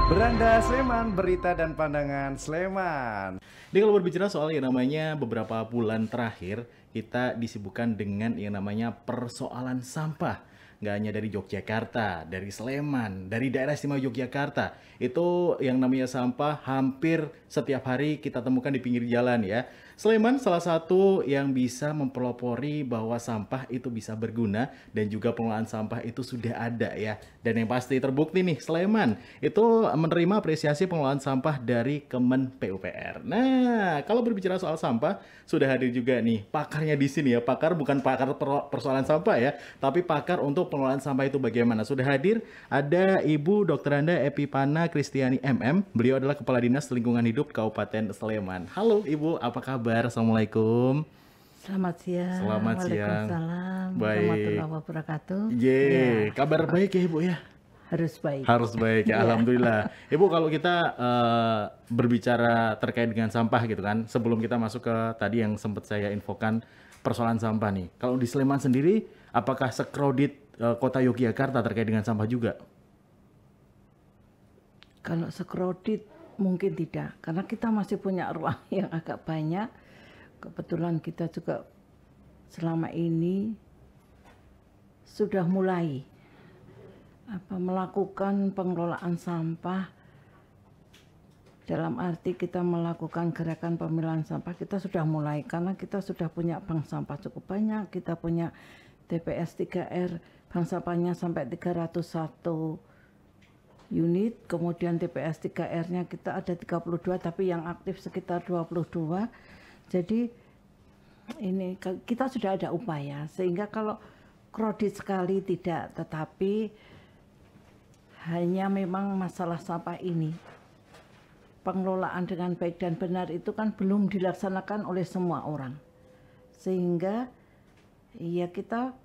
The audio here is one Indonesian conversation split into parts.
Beranda Sleman, berita dan pandangan Sleman. Jadi kalau berbicara soal yang namanya beberapa bulan terakhir, kita disibukkan dengan yang namanya persoalan sampah. Nggak hanya dari Yogyakarta, dari Sleman, dari daerah istimewa Yogyakarta. Itu yang namanya sampah hampir setiap hari kita temukan di pinggir jalan ya. Sleman salah satu yang bisa mempelopori bahwa sampah itu bisa berguna dan juga pengelolaan sampah itu sudah ada ya. Dan yang pasti terbukti nih, Sleman itu menerima apresiasi pengelolaan sampah dari Kemen PUPR. Nah, kalau berbicara soal sampah, sudah hadir juga nih pakarnya di sini ya. Pakar bukan pakar persoalan sampah ya, tapi pakar untuk pengelolaan sampah itu bagaimana. Sudah hadir ada Ibu Dr. Anda Epipana Kristiani MM. Beliau adalah Kepala Dinas Lingkungan Hidup Kabupaten Sleman. Halo Ibu, apa kabar? Assalamualaikum. Selamat siang. Selamat siang. Waalaikumsalam. Baik. Warahmatullahi wabarakatuh. Ye, Ya, kabar baik ya Ibu ya? harus baik. Harus baik ya, Ya. Alhamdulillah. Ibu, kalau kita berbicara terkait dengan sampah gitu kan, sebelum kita masuk ke tadi yang sempat saya infokan persoalan sampah nih. Kalau di Sleman sendiri, apakah sekredit kota Yogyakarta terkait dengan sampah juga? Kalau sekrodit mungkin tidak, karena kita masih punya ruang yang agak banyak. Kebetulan kita juga selama ini sudah mulai melakukan pengelolaan sampah. Dalam arti kita melakukan gerakan pemilahan sampah, kita sudah mulai karena kita sudah punya bank sampah cukup banyak. Kita punya TPS 3R, bank sampahnya sampai 301 unit, kemudian TPS 3R-nya kita ada 32 tapi yang aktif sekitar 22. Jadi ini kita sudah ada upaya sehingga kalau kredit sekali tidak, tetapi hanya memang masalah sampah ini pengelolaan dengan baik dan benar itu kan belum dilaksanakan oleh semua orang, sehingga ya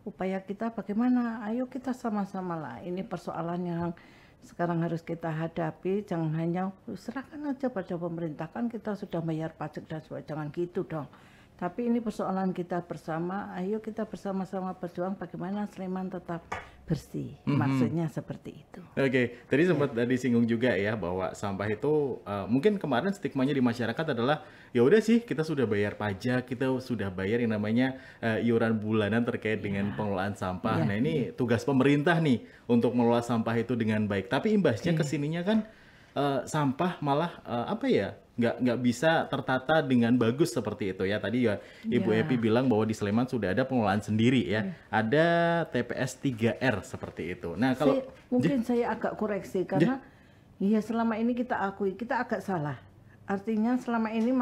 upaya kita bagaimana, ayo kita sama-sama lah, ini persoalan yang sekarang harus kita hadapi. Jangan hanya serahkan aja pada pemerintah, kan kita sudah bayar pajak dan sebagainya, jangan gitu dong. Tapi ini persoalan kita bersama, ayo kita bersama-sama berjuang bagaimana Sleman tetap bersih. Maksudnya seperti itu. Oke, tadi sempat disinggung juga ya bahwa sampah itu mungkin kemarin stigmanya di masyarakat adalah ya udah sih kita sudah bayar pajak, kita sudah bayar yang namanya iuran bulanan terkait dengan pengelolaan sampah. Nah, ini tugas pemerintah nih untuk mengelola sampah itu dengan baik. Tapi imbasnya kesininya kan sampah malah nggak bisa tertata dengan bagus seperti itu ya. Tadi ya Ibu Epi bilang bahwa di Sleman sudah ada pengelolaan sendiri ya. Ada TPS 3R seperti itu. Nah, kalau mungkin saya agak koreksi karena ya selama ini kita akui kita agak salah. Artinya selama ini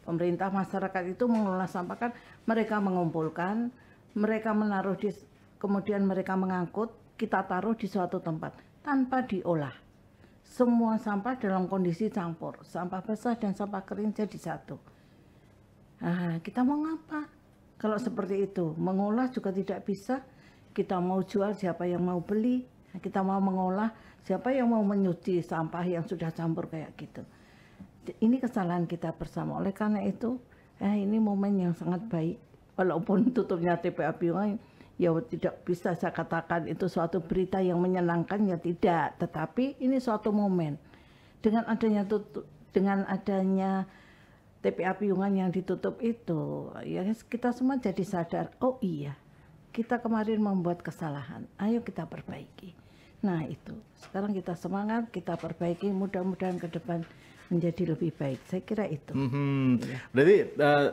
pemerintah masyarakat itu mengelola sampah kan mereka mengumpulkan, mereka menaruh kemudian mereka mengangkut, kita taruh di suatu tempat tanpa diolah. Semua sampah dalam kondisi campur, sampah basah dan sampah kering jadi satu. Nah, kita mau ngapa? Kalau seperti itu, mengolah juga tidak bisa. Kita mau jual, siapa yang mau beli? Kita mau mengolah, siapa yang mau menyuci sampah yang sudah campur kayak gitu? Ini kesalahan kita bersama. Oleh karena itu, ini momen yang sangat baik. Walaupun tutupnya TPA Piungan, ya tidak bisa saya katakan itu suatu berita yang menyenangkan, ya tidak, tetapi ini suatu momen dengan adanya TPA Piungan yang ditutup itu, ya kita semua jadi sadar, oh iya kita kemarin membuat kesalahan, ayo kita perbaiki. Nah itu sekarang kita semangat, kita perbaiki, mudah-mudahan ke depan menjadi lebih baik. Saya kira itu. Ya. Berarti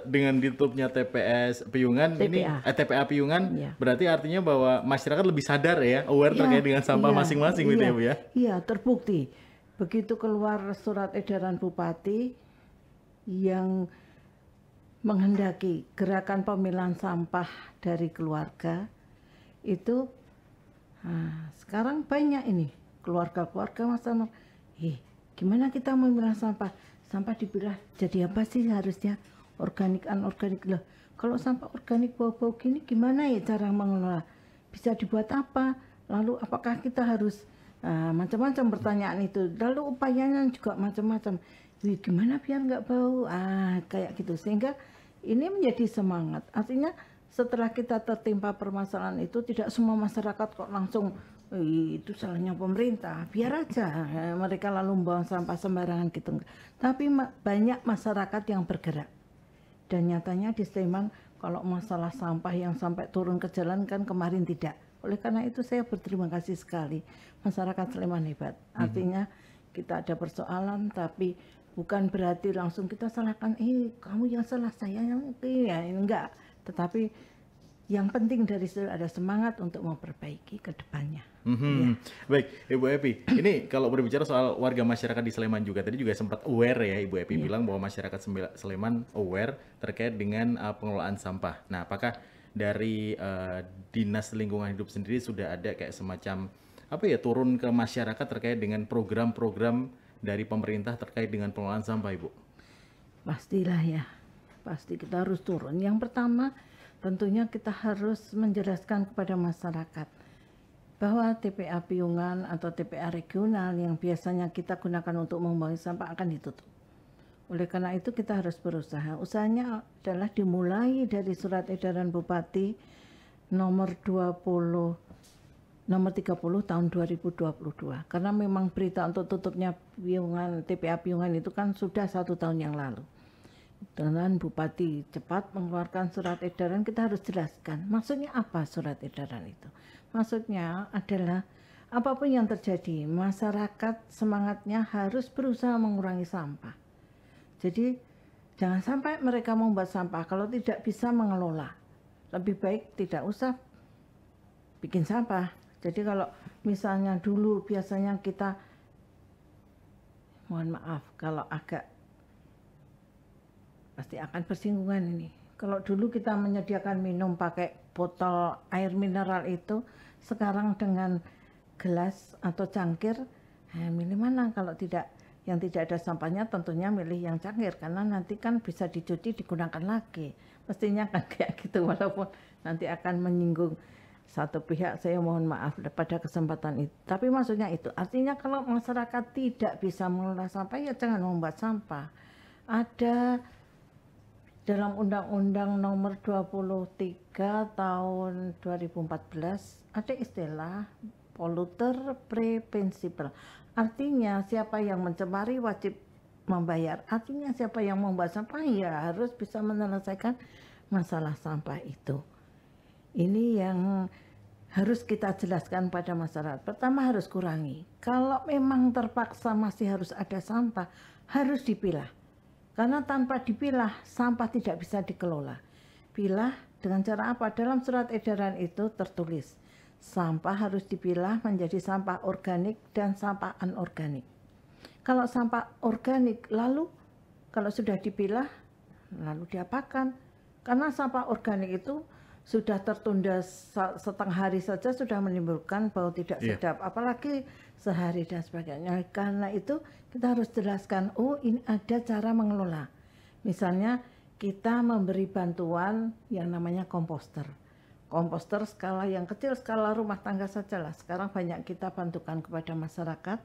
dengan ditutupnya TPS Piungan TPA Piungan berarti artinya bahwa masyarakat lebih sadar ya, aware terkait dengan sampah masing-masing gitu ya Bu ya. Iya, terbukti. Begitu keluar surat edaran Bupati yang menghendaki gerakan pemilahan sampah dari keluarga itu, sekarang banyak ini keluarga-keluarga masalah, gimana kita memilah sampah? Sampah dipilah jadi apa sih harusnya? Organik, anorganik lah. Kalau sampah organik bau-bau gini gimana ya cara mengelola? Bisa dibuat apa? Lalu apakah kita harus macam-macam pertanyaan itu? Lalu upayanya juga macam-macam. Gimana biar nggak bau? Kayak gitu. Sehingga ini menjadi semangat. Artinya setelah kita tertimpa permasalahan itu, tidak semua masyarakat kok langsung itu salahnya pemerintah, biar aja mereka lalu buang sampah sembarangan gitu. Tapi banyak masyarakat yang bergerak. Dan nyatanya di Sleman kalau masalah sampah yang sampai turun ke jalan kan kemarin tidak. Oleh karena itu saya berterima kasih sekali, masyarakat Sleman hebat. Artinya kita ada persoalan tapi bukan berarti langsung kita salahkan, kamu yang salah, saya yang enggak. Tetapi yang penting dari situ ada semangat untuk memperbaiki ke depannya. Ya. Baik, Ibu Epi. Ini kalau berbicara soal warga masyarakat di Sleman juga, tadi juga sempat aware ya Ibu Epi bilang bahwa masyarakat Sleman aware terkait dengan pengelolaan sampah. Nah, apakah dari Dinas Lingkungan Hidup sendiri sudah ada kayak semacam turun ke masyarakat terkait dengan program-program dari pemerintah terkait dengan pengelolaan sampah, Ibu? Pastilah ya, pasti kita harus turun. Yang pertama, tentunya kita harus menjelaskan kepada masyarakat bahwa TPA Piungan atau TPA regional yang biasanya kita gunakan untuk membuang sampah akan ditutup. Oleh karena itu kita harus berusaha. Usahanya adalah dimulai dari surat edaran Bupati nomor 30 tahun 2022. Karena memang berita untuk tutupnya Piungan, TPA Piungan itu kan sudah 1 tahun yang lalu. Dengan Bupati cepat mengeluarkan surat edaran, kita harus jelaskan maksudnya apa surat edaran itu. Maksudnya adalah apapun yang terjadi, masyarakat semangatnya harus berusaha mengurangi sampah. Jadi jangan sampai mereka membuat sampah kalau tidak bisa mengelola. Lebih baik tidak usah bikin sampah. Jadi kalau misalnya dulu biasanya kita, mohon maaf kalau agak pasti akan bersinggungan ini. Kalau dulu kita menyediakan minum pakai botol air mineral itu, sekarang dengan gelas atau cangkir, milih mana? Kalau yang tidak ada sampahnya tentunya milih yang cangkir, karena nanti kan bisa dicuci digunakan lagi. Mestinya kan kayak gitu, walaupun nanti akan menyinggung satu pihak, saya mohon maaf pada kesempatan itu. Tapi maksudnya itu, artinya kalau masyarakat tidak bisa mengelola sampah, ya jangan membuat sampah. Ada dalam Undang-Undang nomor 23 tahun 2014 ada istilah polluter preventable. Artinya siapa yang mencemari wajib membayar. Artinya siapa yang membuat sampah ya harus bisa menyelesaikan masalah sampah itu. Ini yang harus kita jelaskan pada masyarakat. Pertama harus kurangi. Kalau memang terpaksa masih harus ada sampah, harus dipilah. Karena tanpa dipilah, sampah tidak bisa dikelola. Pilah dengan cara apa? Dalam surat edaran itu tertulis, sampah harus dipilah menjadi sampah organik dan sampah anorganik. Kalau sampah organik, lalu kalau sudah dipilah, lalu diapakan? Karena sampah organik itu sudah tertunda setengah hari saja sudah menimbulkan bau tidak sedap, apalagi sehari dan sebagainya. Karena itu kita harus jelaskan, ini ada cara mengelola. Misalnya kita memberi bantuan yang namanya komposter. Komposter skala yang kecil, skala rumah tangga sajalah. Sekarang banyak kita bantukan kepada masyarakat.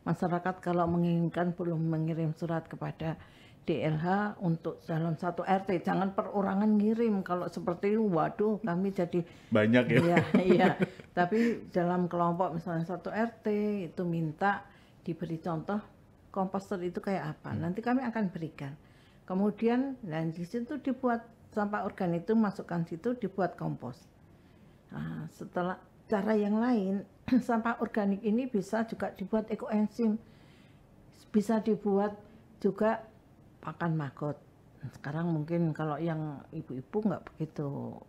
Masyarakat kalau menginginkan belum mengirim surat kepada DLH untuk dalam satu RT, jangan perorangan ngirim. Kalau seperti itu, waduh, kami jadi banyak ya. Iya. Tapi dalam kelompok misalnya satu RT itu minta diberi contoh komposter itu kayak apa. Nanti kami akan berikan. Kemudian dan di situ dibuat sampah organik itu masukkan situ dibuat kompos. Nah, setelah cara yang lain, sampah organik ini bisa juga dibuat ekoenzim, bisa dibuat juga pakan maggot. Sekarang mungkin kalau yang ibu-ibu nggak begitu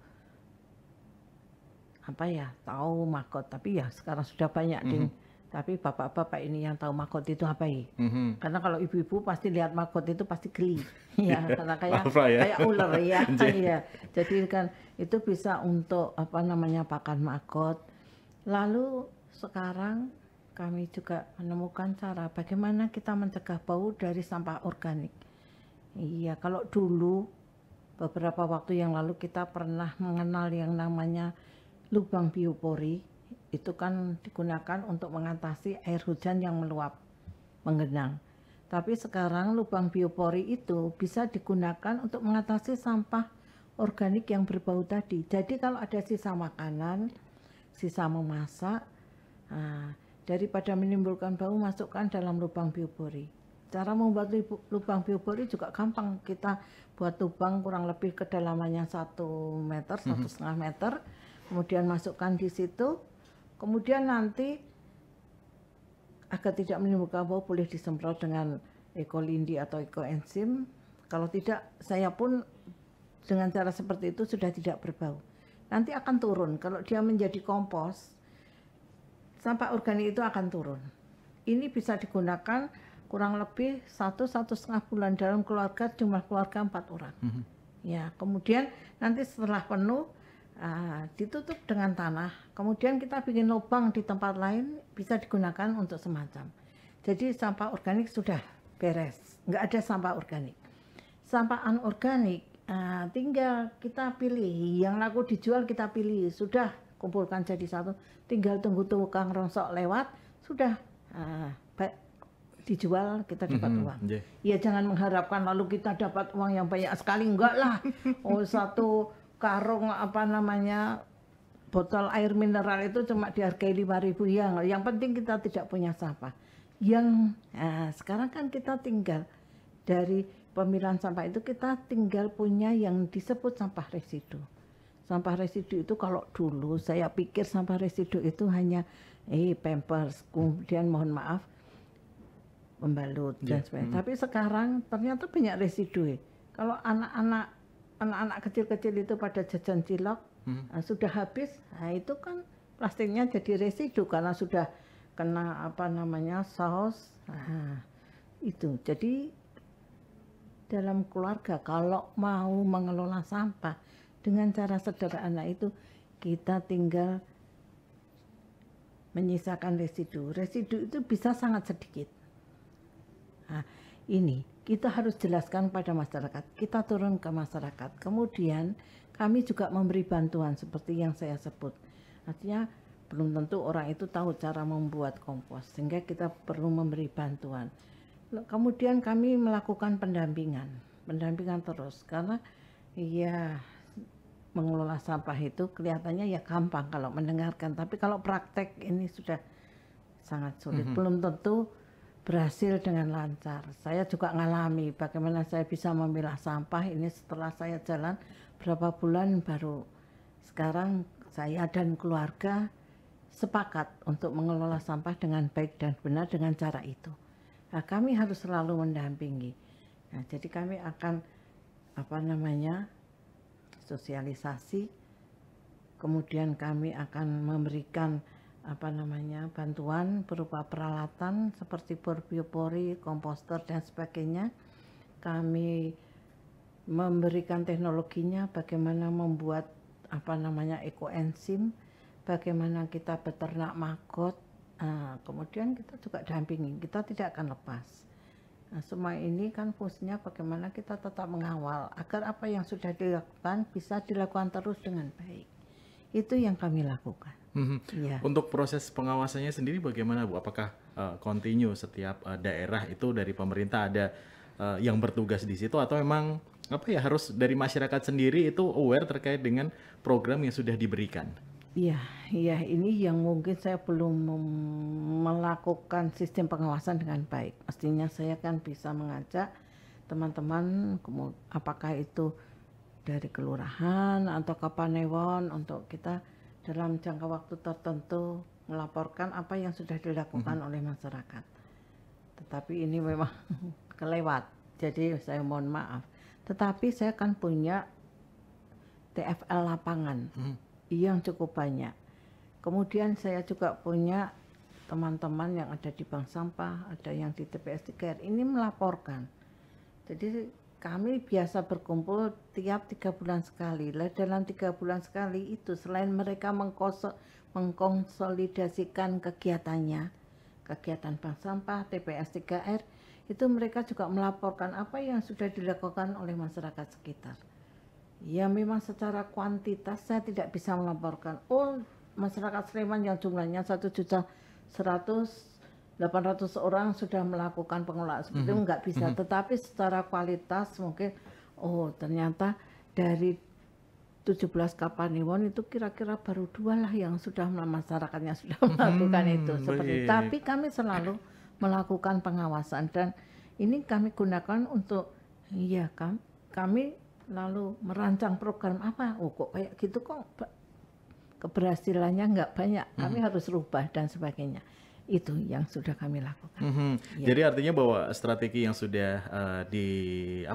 tahu maggot, tapi ya sekarang sudah banyak ding. Tapi bapak-bapak ini yang tahu maggot itu apa ya? Karena kalau ibu-ibu pasti lihat maggot itu pasti geli, ya karena kayak ular ya. Iya. Jadi kan itu bisa untuk pakan maggot. Lalu sekarang kami juga menemukan cara bagaimana kita mencegah bau dari sampah organik. Iya, kalau dulu beberapa waktu yang lalu kita pernah mengenal yang namanya lubang biopori, itu kan digunakan untuk mengatasi air hujan yang meluap, menggenang. Tapi sekarang lubang biopori itu bisa digunakan untuk mengatasi sampah organik yang berbau tadi. Jadi kalau ada sisa makanan, sisa memasak, Nah, daripada menimbulkan bau, masukkan dalam lubang biopori. Cara membuat lubang biopori juga gampang. Kita buat lubang kurang lebih kedalamannya 1 meter, 1,5 meter. Kemudian masukkan di situ. Kemudian nanti agar tidak menimbulkan bau boleh disemprot dengan ekolindi atau ekoenzim. Kalau tidak, saya pun dengan cara seperti itu sudah tidak berbau. Nanti akan turun. Kalau dia menjadi kompos, sampah organik itu akan turun. Ini bisa digunakan kurang lebih 1-1,5 bulan dalam keluarga, jumlah keluarga 4 orang. Ya, kemudian nanti setelah penuh ditutup dengan tanah. Kemudian kita bikin lubang di tempat lain, bisa digunakan untuk semacam. Jadi sampah organik sudah beres, nggak ada sampah organik. Sampah anorganik tinggal kita pilih, yang laku dijual kita pilih, sudah kumpulkan jadi satu, tinggal tunggu tukang rongsok lewat, sudah dijual, kita dapat uang. Ya jangan mengharapkan lalu kita dapat uang yang banyak sekali, enggak lah. Satu karung botol air mineral itu cuma dihargai 5.000 ya. Yang penting kita tidak punya sampah. Sekarang kan kita tinggal dari pemilahan sampah itu, kita tinggal punya yang disebut sampah residu. Sampah residu itu kalau dulu saya pikir sampah residu itu hanya Pampers, kemudian mohon maaf pembalut dan sebagainya. Tapi sekarang ternyata banyak residu. Kalau anak-anak kecil-kecil itu pada jajan cilok sudah habis, itu kan plastiknya jadi residu karena sudah kena saus. Itu jadi dalam keluarga kalau mau mengelola sampah dengan cara sederhana itu, kita tinggal menyisakan residu. Residu itu bisa sangat sedikit. Ini kita harus jelaskan pada masyarakat. Kita turun ke masyarakat. Kemudian kami juga memberi bantuan seperti yang saya sebut. Artinya belum tentu orang itu tahu cara membuat kompos, sehingga kita perlu memberi bantuan. Kemudian kami melakukan pendampingan terus, karena ya mengelola sampah itu kelihatannya ya gampang kalau mendengarkan, tapi kalau praktek ini sudah sangat sulit. Belum tentu berhasil dengan lancar. Saya juga ngalami bagaimana saya bisa memilah sampah ini setelah saya jalan berapa bulan, baru sekarang saya dan keluarga sepakat untuk mengelola sampah dengan baik dan benar dengan cara itu. Kami harus selalu mendampingi. Jadi kami akan sosialisasi, kemudian kami akan memberikan bantuan berupa peralatan seperti biopori, komposter dan sebagainya. Kami memberikan teknologinya, bagaimana membuat ekoenzim, bagaimana kita beternak maggot. Kemudian kita juga dampingi, kita tidak akan lepas. Semua ini kan fungsinya bagaimana kita tetap mengawal agar apa yang sudah dilakukan bisa dilakukan terus dengan baik. Itu yang kami lakukan. Ya. Untuk proses pengawasannya sendiri bagaimana Bu? Apakah continue setiap daerah itu dari pemerintah ada yang bertugas di situ, atau memang harus dari masyarakat sendiri itu aware terkait dengan program yang sudah diberikan? Iya, ini yang mungkin saya belum melakukan sistem pengawasan dengan baik. Mestinya saya kan bisa mengajak teman-teman, apakah itu dari kelurahan atau Kapanewon, untuk kita dalam jangka waktu tertentu melaporkan apa yang sudah dilakukan oleh masyarakat. Tetapi ini memang kelewat, jadi saya mohon maaf. Tetapi saya kan punya TFL lapangan yang cukup banyak. Kemudian saya juga punya teman-teman yang ada di bank sampah, ada yang di TPS 3R, ini melaporkan. Jadi kami biasa berkumpul tiap 3 bulan sekali. Dalam 3 bulan sekali itu selain mereka mengkonsolidasikan kegiatannya, kegiatan bank sampah, TPS 3R, itu mereka juga melaporkan apa yang sudah dilakukan oleh masyarakat sekitar. Ya memang secara kuantitas saya tidak bisa melaporkan, masyarakat Sleman yang jumlahnya 1.100.800 orang sudah melakukan pengelolaan seperti itu, nggak bisa. Tetapi secara kualitas mungkin, ternyata dari 17 Kapanewon itu kira-kira baru 2 lah yang sudah masyarakatnya sudah melakukan itu seperti itu. Baik. Tapi kami selalu melakukan pengawasan dan ini kami gunakan untuk kami lalu merancang program apa. Oh kok kayak gitu kok keberhasilannya nggak banyak. Kami harus rubah dan sebagainya. Itu yang sudah kami lakukan. Ya. Jadi artinya bahwa strategi yang sudah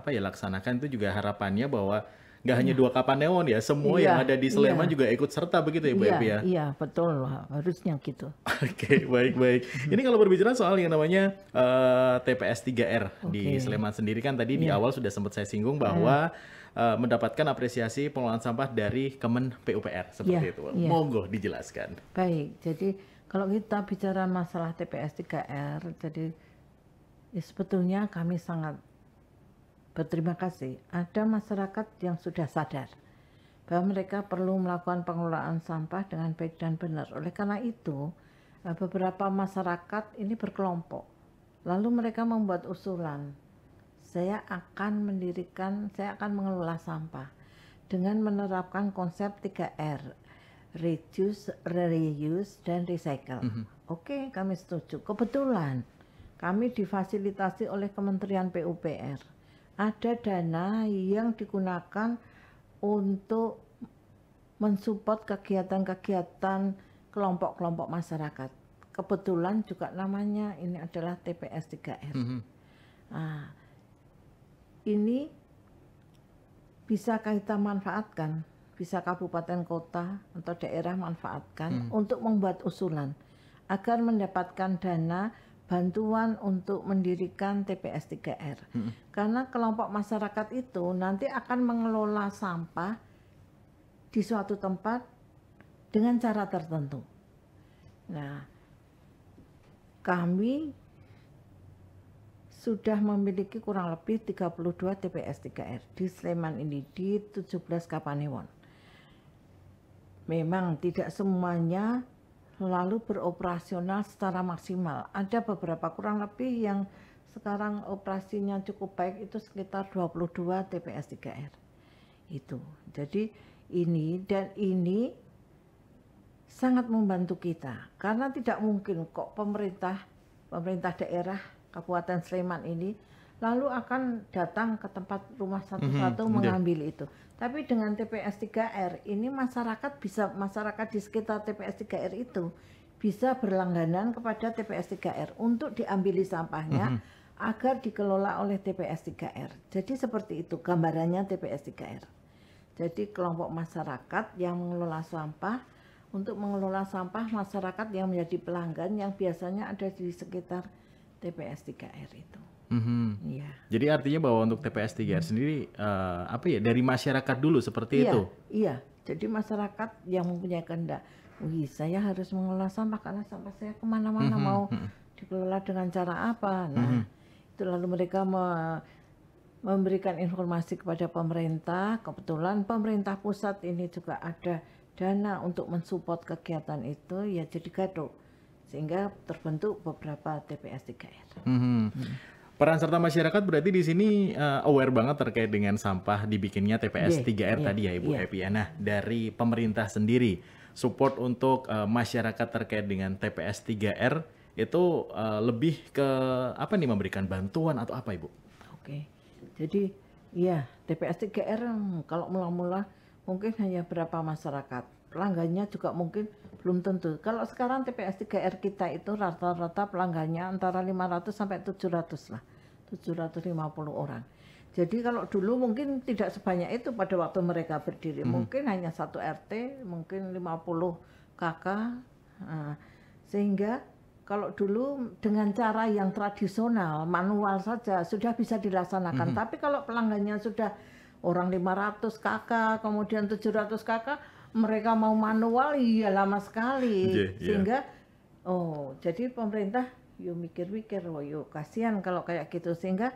laksanakan itu juga harapannya bahwa nggak hanya 2 Kapanewon ya, semua yang ada di Sleman juga ikut serta begitu ya Bu Evi ya? Iya, betul, harusnya gitu. Oke, baik. Ini kalau berbicara soal yang namanya TPS 3R di Sleman sendiri kan tadi di awal sudah sempat saya singgung bahwa mendapatkan apresiasi pengelolaan sampah dari Kemen PUPR seperti itu. Monggo dijelaskan. Baik, jadi kalau kita bicara masalah TPS 3R, jadi ya sebetulnya kami sangat berterima kasih. Ada masyarakat yang sudah sadar bahwa mereka perlu melakukan pengelolaan sampah dengan baik dan benar. Oleh karena itu, beberapa masyarakat ini berkelompok. Lalu mereka membuat usulan, saya akan mengelola sampah dengan menerapkan konsep 3R. Reduce, reuse, dan recycle. Oke, kami setuju. Kebetulan kami difasilitasi oleh Kementerian PUPR. Ada dana yang digunakan untuk mensupport kegiatan-kegiatan kelompok-kelompok masyarakat. Kebetulan juga namanya ini adalah TPS 3R. Nah, ini bisa kita manfaatkan. Bisa kabupaten kota atau daerah manfaatkan untuk membuat usulan agar mendapatkan dana bantuan untuk mendirikan TPS 3R. Karena kelompok masyarakat itu nanti akan mengelola sampah di suatu tempat dengan cara tertentu. Nah, kami sudah memiliki kurang lebih 32 TPS 3R di Sleman ini di 17 Kapanewon. Memang tidak semuanya lalu beroperasional secara maksimal. Ada beberapa kurang lebih yang sekarang operasinya cukup baik itu sekitar 22 TPS 3R. Itu. Jadi ini sangat membantu kita karena tidak mungkin kok pemerintah daerah Kabupaten Sleman ini lalu akan datang ke tempat rumah satu-satu mengambil itu. Tapi dengan TPS 3R ini masyarakat di sekitar TPS 3R itu bisa berlangganan kepada TPS 3R untuk diambili sampahnya agar dikelola oleh TPS 3R. Jadi seperti itu gambarannya TPS 3R. Jadi kelompok masyarakat yang mengelola sampah untuk mengelola sampah masyarakat yang menjadi pelanggan yang biasanya ada di sekitar TPS 3R itu. Ya. Jadi artinya bahwa untuk TPS 3R sendiri dari masyarakat dulu seperti itu. Iya. Jadi masyarakat yang mempunyai kehendak, saya harus mengelola sampah karena sampah saya kemana-mana mau dikelola dengan cara apa. Nah, itu lalu mereka memberikan informasi kepada pemerintah. Kebetulan pemerintah pusat ini juga ada dana untuk mensupport kegiatan itu, ya jadi gado sehingga terbentuk beberapa TPS 3R. Peran serta masyarakat berarti di sini aware banget terkait dengan sampah dibikinnya TPS 3R tadi ya Ibu Evi. Nah, dari pemerintah sendiri support untuk masyarakat terkait dengan TPS 3R itu lebih ke apa nih, memberikan bantuan atau apa Ibu? Oke. Jadi ya TPS 3R kalau mula-mula mungkin hanya berapa masyarakat. Pelanggannya juga mungkin belum tentu. Kalau sekarang TPS 3R kita itu rata-rata pelanggannya antara 500 sampai 700 lah. 750 orang. Jadi kalau dulu mungkin tidak sebanyak itu pada waktu mereka berdiri. Mungkin hanya satu RT, mungkin 50 KK. Nah, sehingga kalau dulu dengan cara yang tradisional, manual saja sudah bisa dilaksanakan. Tapi kalau pelanggannya sudah orang 500 KK, kemudian 700 KK, mereka mau manual, iya lama sekali. Sehingga, jadi pemerintah yuk mikir-mikir, yuk kasihan kalau kayak gitu. Sehingga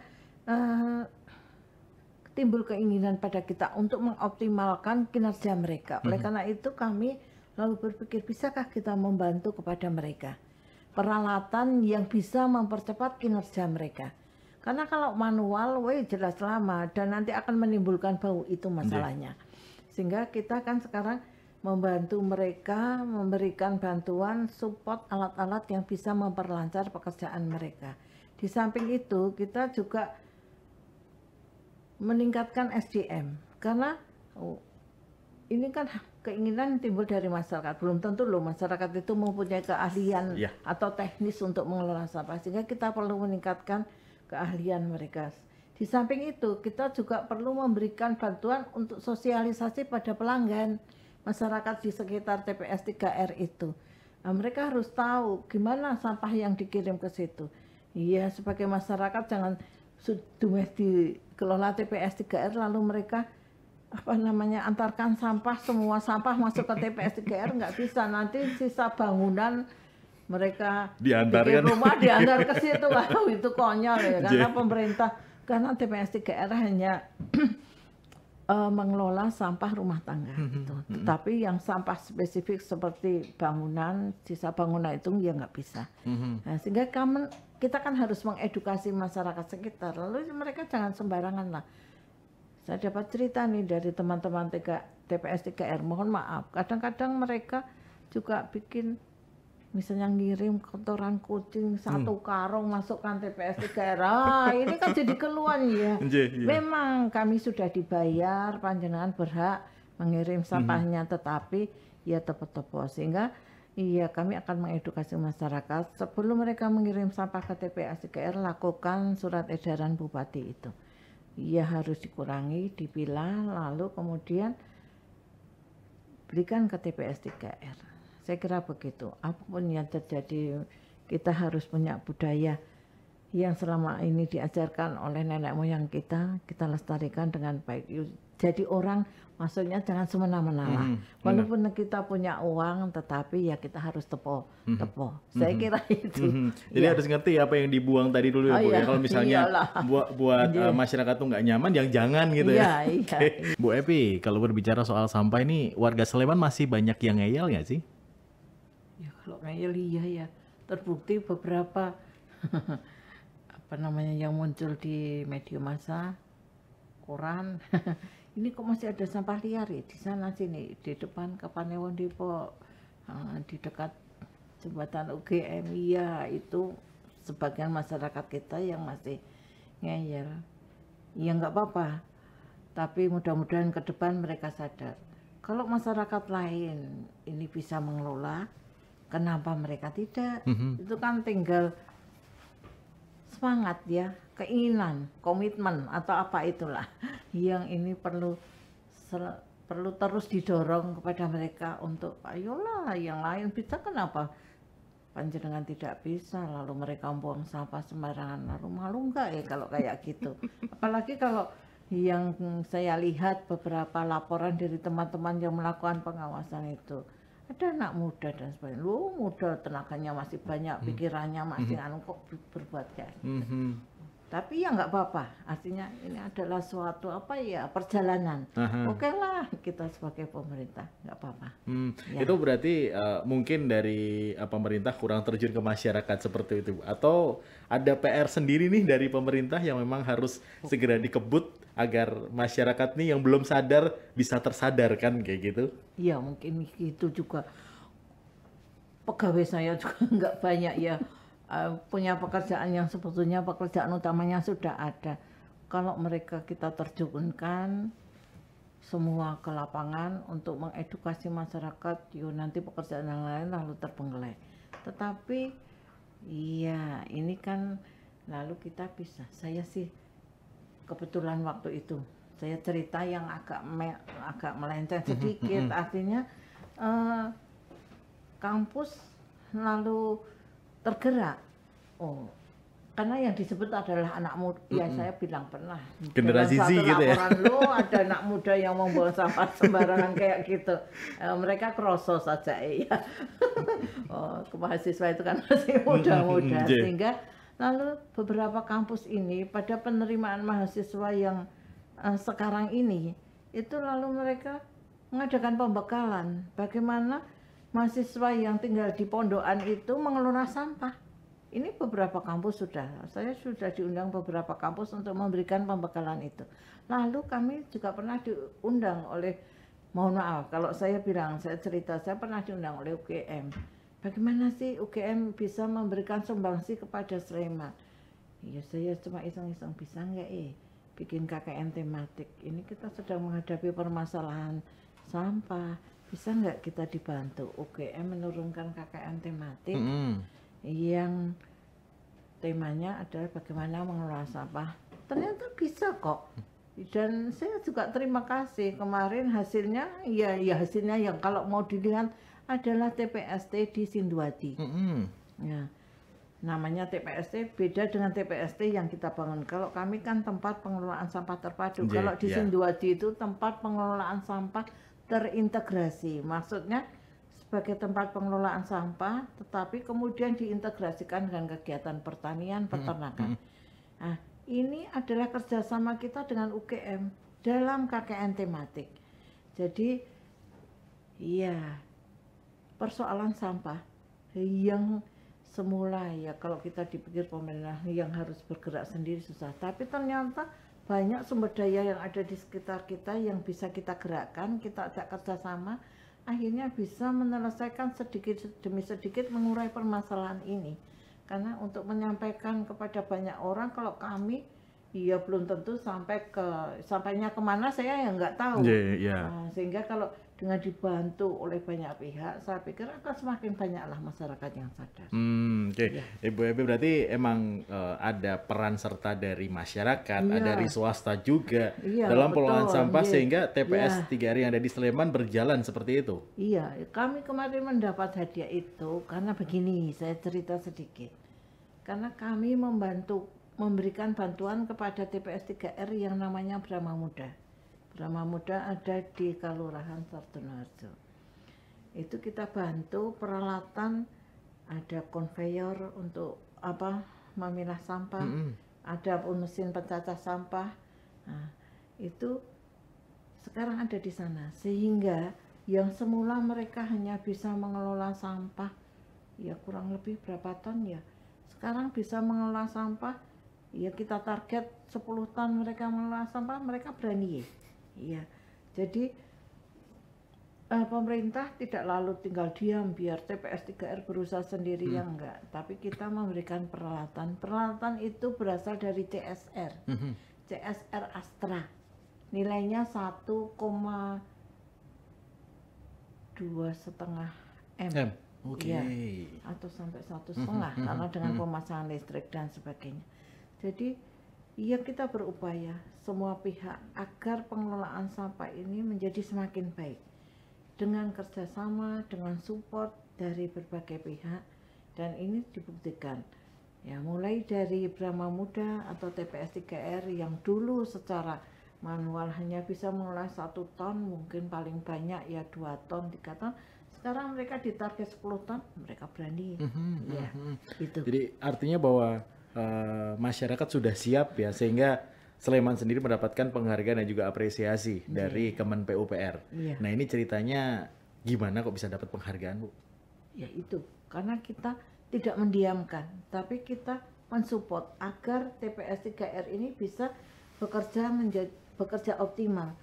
timbul keinginan pada kita untuk mengoptimalkan kinerja mereka. Oleh karena itu kami lalu berpikir, bisakah kita membantu kepada mereka peralatan yang bisa mempercepat kinerja mereka. Karena kalau manual, jelas lama dan nanti akan menimbulkan bau, itu masalahnya. Sehingga kita kan sekarang membantu mereka, memberikan bantuan support alat-alat yang bisa memperlancar pekerjaan mereka. Di samping itu kita juga meningkatkan SDM karena ini kan keinginan timbul dari masyarakat. Belum tentu loh masyarakat itu mempunyai keahlian atau teknis untuk mengelola sampah, sehingga kita perlu meningkatkan keahlian mereka. Di samping itu kita juga perlu memberikan bantuan untuk sosialisasi pada pelanggan masyarakat di sekitar TPS 3R itu. Nah, mereka harus tahu gimana sampah yang dikirim ke situ. Iya, sebagai masyarakat jangan dikelola TPS 3R lalu mereka antarkan semua sampah masuk ke TPS 3R, nggak bisa. Nanti sisa bangunan mereka bikin rumah diantar ke situ. Wow, itu konyol ya, karena TPS 3R hanya mengelola sampah rumah tangga gitu. Tetapi yang sampah spesifik seperti bangunan, sisa bangunan itu ya nggak bisa. Nah, sehingga kita kan harus mengedukasi masyarakat sekitar. Lalu mereka jangan sembarangan lah. Saya dapat cerita nih dari teman-teman TPS 3R, mohon maaf, kadang-kadang mereka juga bikin misalnya ngirim kotoran kucing 1 karung masukkan TPS 3R. Ini kan jadi keluhan ya. Memang kami sudah dibayar, panjenengan berhak mengirim sampahnya, tetapi ya tepo-tepo. Sehingga iya, kami akan mengedukasi masyarakat sebelum mereka mengirim sampah ke TPS 3R, lakukan surat edaran bupati itu. Iya, harus dikurangi, dipilah, lalu kemudian berikan ke TPS 3R. Saya kira begitu. Apapun yang terjadi, kita harus punya budaya yang selama ini diajarkan oleh nenek moyang kita lestarikan dengan baik. Jadi orang maksudnya jangan semena-mena lah. Walaupun kita punya uang, tetapi ya kita harus tepo. Saya kira itu. Jadi harus ngerti apa yang dibuang tadi dulu ya, Bu. Ya, kalau misalnya buat masyarakat tuh nggak nyaman, yang jangan gitu ya. Bu Epi, kalau berbicara soal sampah ini, warga Sleman masih banyak yang ngeyel nggak sih? Ya kalau ngeyel iya ya. Terbukti beberapa yang muncul di media massa, koran. Ini kok masih ada sampah liar ya di sana sini, di depan Kapanewon Depok, di dekat jembatan UGM. Iya, itu sebagian masyarakat kita yang masih ngeyel. Ya nggak apa-apa, tapi mudah-mudahan ke depan mereka sadar. Kalau masyarakat lain ini bisa mengelola, kenapa mereka tidak? Itu kan tinggal semangat ya, keinginan, komitmen atau apa itulah yang ini perlu terus didorong kepada mereka untuk ayolah yang lain bisa, kenapa panjenengan tidak bisa, lalu mereka buang sampah sembarangan, lalu malu enggak ya kalau kayak gitu. Apalagi kalau yang saya lihat beberapa laporan dari teman-teman yang melakukan pengawasan itu ada anak muda dan sebagainya. Lu muda, tenaganya masih banyak, pikirannya masih kok berbuat kayak gitu. Tapi ya nggak apa-apa, artinya ini adalah suatu perjalanan. Oke lah, kita sebagai pemerintah nggak apa-apa. Ya. Itu berarti mungkin dari pemerintah kurang terjun ke masyarakat seperti itu, atau ada PR sendiri nih dari pemerintah yang memang harus segera dikebut agar masyarakat nih yang belum sadar bisa tersadarkan kayak gitu? Iya, mungkin itu juga. Pegawai saya juga nggak banyak ya. Punya pekerjaan yang sebetulnya pekerjaan utamanya sudah ada. Kalau mereka kita terjunkan semua ke lapangan untuk mengedukasi masyarakat, nanti pekerjaan yang lain lalu terbengkelai. Tetapi iya, ini kan lalu kita bisa. Saya sih kebetulan waktu itu saya cerita yang agak melenceng sedikit, artinya kampus lalu tergerak. Karena yang disebut adalah anak muda. Ya saya bilang pernah. Generasi Z gitu ya. Ada anak muda yang membuang sampah sembarangan kayak gitu. Mereka kroso saja ya. Mahasiswa itu kan masih muda-muda. Sehingga lalu beberapa kampus ini pada penerimaan mahasiswa yang sekarang ini itu lalu mereka mengadakan pembekalan bagaimana mahasiswa yang tinggal di pondokan itu mengelola sampah. Ini beberapa kampus saya sudah diundang beberapa kampus untuk memberikan pembekalan itu. Lalu kami juga pernah diundang oleh mohon maaf kalau saya bilang, saya cerita, saya pernah diundang oleh UGM. Bagaimana sih UGM bisa memberikan sumbangsi kepada Sleman? Ya saya cuma iseng-iseng, bisa nggak bikin KKN tematik. Ini kita sedang menghadapi permasalahan sampah, bisa nggak kita dibantu UGM menurunkan KKN tematik yang temanya adalah bagaimana mengelola sampah. Ternyata bisa kok. Dan saya juga terima kasih kemarin hasilnya ya hasilnya yang kalau mau dilihat adalah TPST di Sinduadi. Ya, namanya TPST beda dengan TPST yang kita bangun. Kalau kami kan tempat pengelolaan sampah terpadu. Kalau di Sinduadi itu tempat pengelolaan sampah terintegrasi. Maksudnya sebagai tempat pengelolaan sampah, tetapi kemudian diintegrasikan dengan kegiatan pertanian, peternakan. Nah, ini adalah kerjasama kita dengan UGM dalam KKN tematik. Jadi, ya persoalan sampah yang semula ya kalau kita dipikir pemerintah yang harus bergerak sendiri susah. Tapi ternyata banyak sumber daya yang ada di sekitar kita yang bisa kita gerakkan, kita ajak kerjasama, akhirnya bisa menyelesaikan sedikit demi sedikit mengurai permasalahan ini. Karena untuk menyampaikan kepada banyak orang, kalau kami ya belum tentu sampainya kemana saya ya nggak tahu. Nah, sehingga kalau dengan dibantu oleh banyak pihak, saya pikir akan semakin banyaklah masyarakat yang sadar. Ibu Ebe berarti emang ada peran serta dari masyarakat, dari swasta juga dalam pengelolaan sampah sehingga TPS 3R yang ada di Sleman berjalan seperti itu. Iya, kami kemarin mendapat hadiah itu karena begini, saya cerita sedikit. Karena kami memberikan bantuan kepada TPS 3R yang namanya Brahma Muda. Brahma Muda ada di Kelurahan Sardonoharjo. Itu kita bantu peralatan, ada konveyor untuk memilah sampah, ada mesin pencacah sampah. Nah, itu sekarang ada di sana, sehingga yang semula mereka hanya bisa mengelola sampah ya kurang lebih berapa ton ya, sekarang bisa mengelola sampah ya kita target 10 ton mereka mengelola sampah, mereka berani ya. Jadi pemerintah tidak lalu tinggal diam biar TPS 3R berusaha sendiri ya enggak, tapi kita memberikan peralatan itu berasal dari CSR CSR Astra, nilainya 1,2,5 M. Ya, atau sampai 1,5 karena dengan pemasangan listrik dan sebagainya. Jadi ya kita berupaya semua pihak agar pengelolaan sampah ini menjadi semakin baik dengan kerjasama, dengan support dari berbagai pihak, dan ini dibuktikan ya mulai dari Brahma Muda atau TPS 3R yang dulu secara manual hanya bisa mengolah 1 ton, mungkin paling banyak ya 2 ton, 3 ton. Sekarang mereka ditarget 10 ton, mereka berani. Gitu. Jadi artinya bahwa masyarakat sudah siap ya, sehingga Sleman sendiri mendapatkan penghargaan dan juga apresiasi dari Kemen PUPR. Nah ini ceritanya gimana kok bisa dapat penghargaan, Bu? Ya itu, karena kita tidak mendiamkan, tapi kita mensupport agar TPS 3R ini bisa bekerja optimal.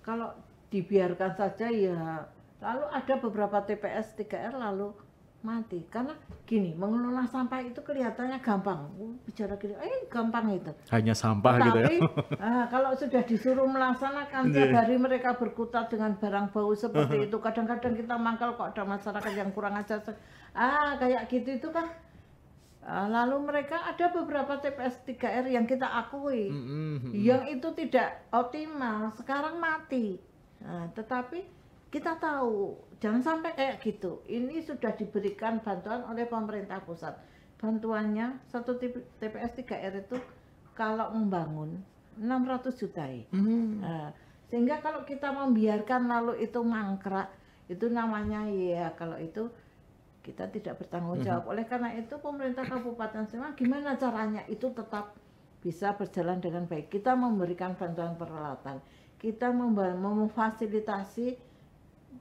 Kalau dibiarkan saja ya, lalu ada beberapa TPS 3R lalu mati. Karena gini, mengelola sampah itu kelihatannya gampang. Bicara gini, gampang itu. Hanya sampah gitu ya. Kalau sudah disuruh melaksanakan tiap hari mereka berkutat dengan barang bau seperti itu. Kadang-kadang kita mangkal kok ada masyarakat yang kurang ajar. Kayak gitu itu kan. Lalu mereka ada beberapa TPS 3R yang kita akui. Yang itu tidak optimal, sekarang mati. Tetapi kita tahu jangan sampai kayak gitu. Ini sudah diberikan bantuan oleh pemerintah pusat. Bantuannya satu TPS 3R itu kalau membangun 600 juta. Sehingga kalau kita membiarkan lalu itu mangkrak, itu namanya ya kalau itu kita tidak bertanggung jawab. Oleh karena itu pemerintah Kabupaten Sleman gimana caranya itu tetap bisa berjalan dengan baik. Kita memberikan bantuan peralatan. Kita memfasilitasi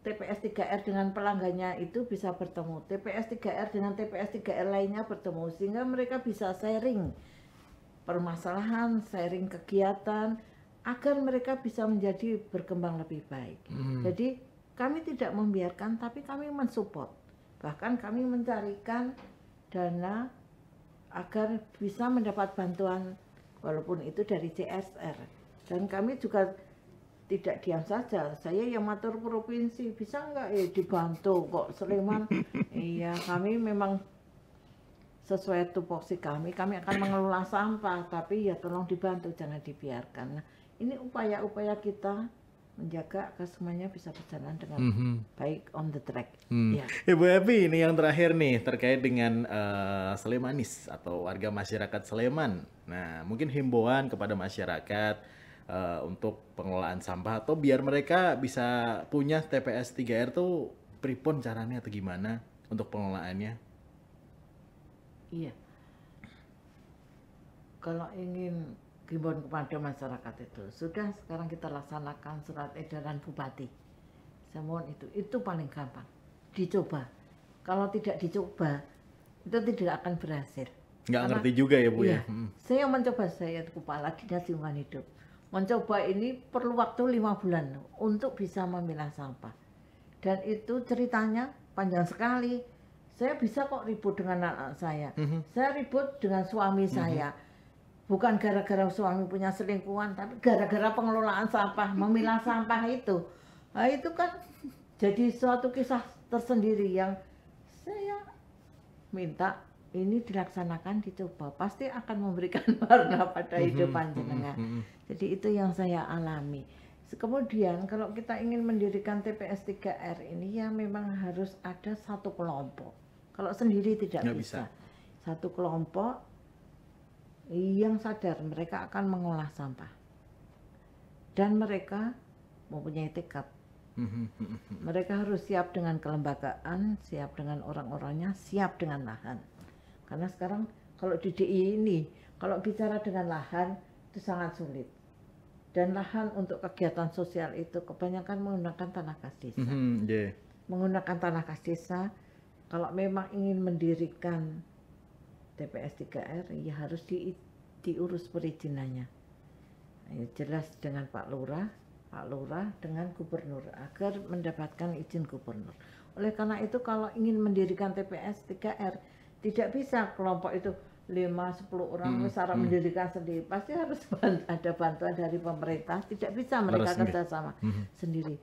TPS 3R dengan pelanggannya itu bisa bertemu, TPS 3R dengan TPS 3R lainnya bertemu, sehingga mereka bisa sharing permasalahan, sharing kegiatan, agar mereka bisa menjadi berkembang lebih baik. Jadi kami tidak membiarkan, tapi kami mensupport. Bahkan kami mencarikan dana agar bisa mendapat bantuan walaupun itu dari CSR. Dan kami juga tidak diam saja. Saya yang matur provinsi, bisa nggak dibantu kok Sleman? Iya, kami memang sesuai tupoksi kami akan mengelola sampah, tapi ya tolong dibantu, jangan dibiarkan. Nah, ini upaya-upaya kita menjaga agar semuanya bisa berjalan dengan baik on the track. Ya. Ibu Epi, ini yang terakhir nih terkait dengan Slemanis atau warga masyarakat Sleman. Nah, mungkin himbauan kepada masyarakat untuk pengelolaan sampah atau biar mereka bisa punya TPS 3R tuh pripun caranya atau gimana untuk pengelolaannya? Iya. Kalau ingin himbauan kepada masyarakat itu, sudah sekarang kita laksanakan surat edaran bupati. Saya mohon itu paling gampang. Dicoba. Kalau tidak dicoba, itu tidak akan berhasil. Nggak ngerti juga ya Bu iya, ya? Saya mencoba, saya kepala dinas lingkungan hidup. Mencoba ini perlu waktu 5 bulan untuk bisa memilah sampah. Dan itu ceritanya panjang sekali. Saya bisa kok ribut dengan anak saya. Saya ribut dengan suami saya. Bukan gara-gara suami punya selingkuhan, tapi gara-gara pengelolaan sampah, memilah sampah itu. Nah, itu kan jadi suatu kisah tersendiri yang saya minta ini dilaksanakan, dicoba. Pasti akan memberikan warna pada hidup panjenengan. Jadi itu yang saya alami. Kemudian kalau kita ingin mendirikan TPS 3R ini ya memang harus ada satu kelompok. Kalau sendiri tidak bisa. Satu kelompok yang sadar mereka akan mengolah sampah. Dan mereka mempunyai tekad. Mereka harus siap dengan kelembagaan, siap dengan orang-orangnya, siap dengan lahan. Karena sekarang kalau di DI ini, kalau bicara dengan lahan itu sangat sulit. Dan lahan untuk kegiatan sosial itu kebanyakan menggunakan tanah kas desa. Menggunakan tanah kas desa, kalau memang ingin mendirikan TPS 3R, ya harus diurus perizinannya. Ya, jelas dengan Pak Lurah dengan Gubernur agar mendapatkan izin Gubernur. Oleh karena itu kalau ingin mendirikan TPS 3R, tidak bisa kelompok itu 5-10 orang secara mendirikan sendiri. Pasti harus ada bantuan dari pemerintah. Tidak bisa mereka kerjasama sendiri.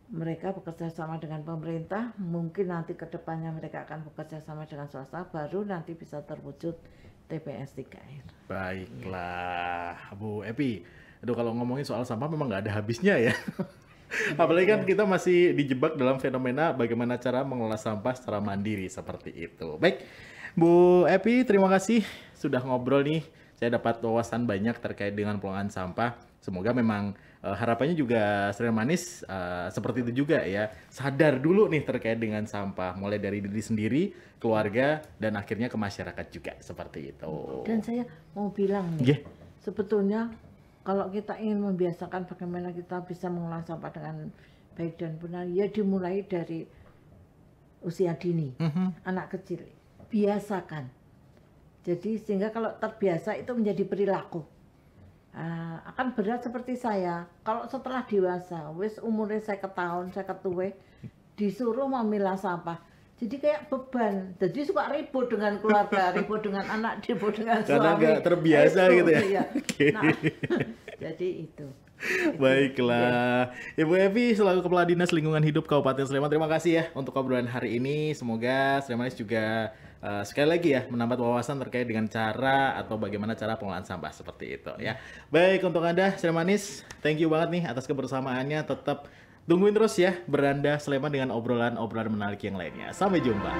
Mereka bekerja sama dengan pemerintah, mungkin nanti ke depannya mereka akan bekerja sama dengan swasta, baru nanti bisa terwujud TPS 3R. Baiklah, Bu Epi. Aduh, kalau ngomongin soal sampah memang nggak ada habisnya ya. Apalagi kan kita masih dijebak dalam fenomena bagaimana cara mengelola sampah secara mandiri seperti itu. Baik, Bu Epi, terima kasih sudah ngobrol nih. Saya dapat wawasan banyak terkait dengan pengelolaan sampah. Semoga memang harapannya juga Slemanis seperti itu juga ya. Sadar dulu nih terkait dengan sampah. Mulai dari diri sendiri, keluarga, dan akhirnya ke masyarakat juga. Seperti itu. Dan saya mau bilang nih, sebetulnya kalau kita ingin membiasakan bagaimana kita bisa mengolah sampah dengan baik dan benar, ya dimulai dari usia dini, anak kecil. Biasakan. Jadi sehingga kalau terbiasa itu menjadi perilaku. Akan berat seperti saya. Kalau setelah dewasa, wis umurnya saya tahun, saya ketuwe, disuruh memilah sampah. Jadi kayak beban. Jadi suka ribut dengan keluarga, ribut dengan anak, ribut dengan suami. Karena nggak terbiasa itu, gitu ya. Iya. Nah, jadi itu. Baiklah, Ibu Evi selaku Kepala Dinas Lingkungan Hidup Kabupaten Sleman, terima kasih ya untuk obrolan hari ini. Semoga Slemanis juga sekali lagi ya menambah wawasan terkait dengan cara atau bagaimana cara pengelolaan sampah seperti itu ya. Baik, untuk Anda Slemanis, thank you banget nih atas kebersamaannya. Tetap tungguin terus ya Beranda Sleman dengan obrolan-obrolan menarik yang lainnya. Sampai jumpa.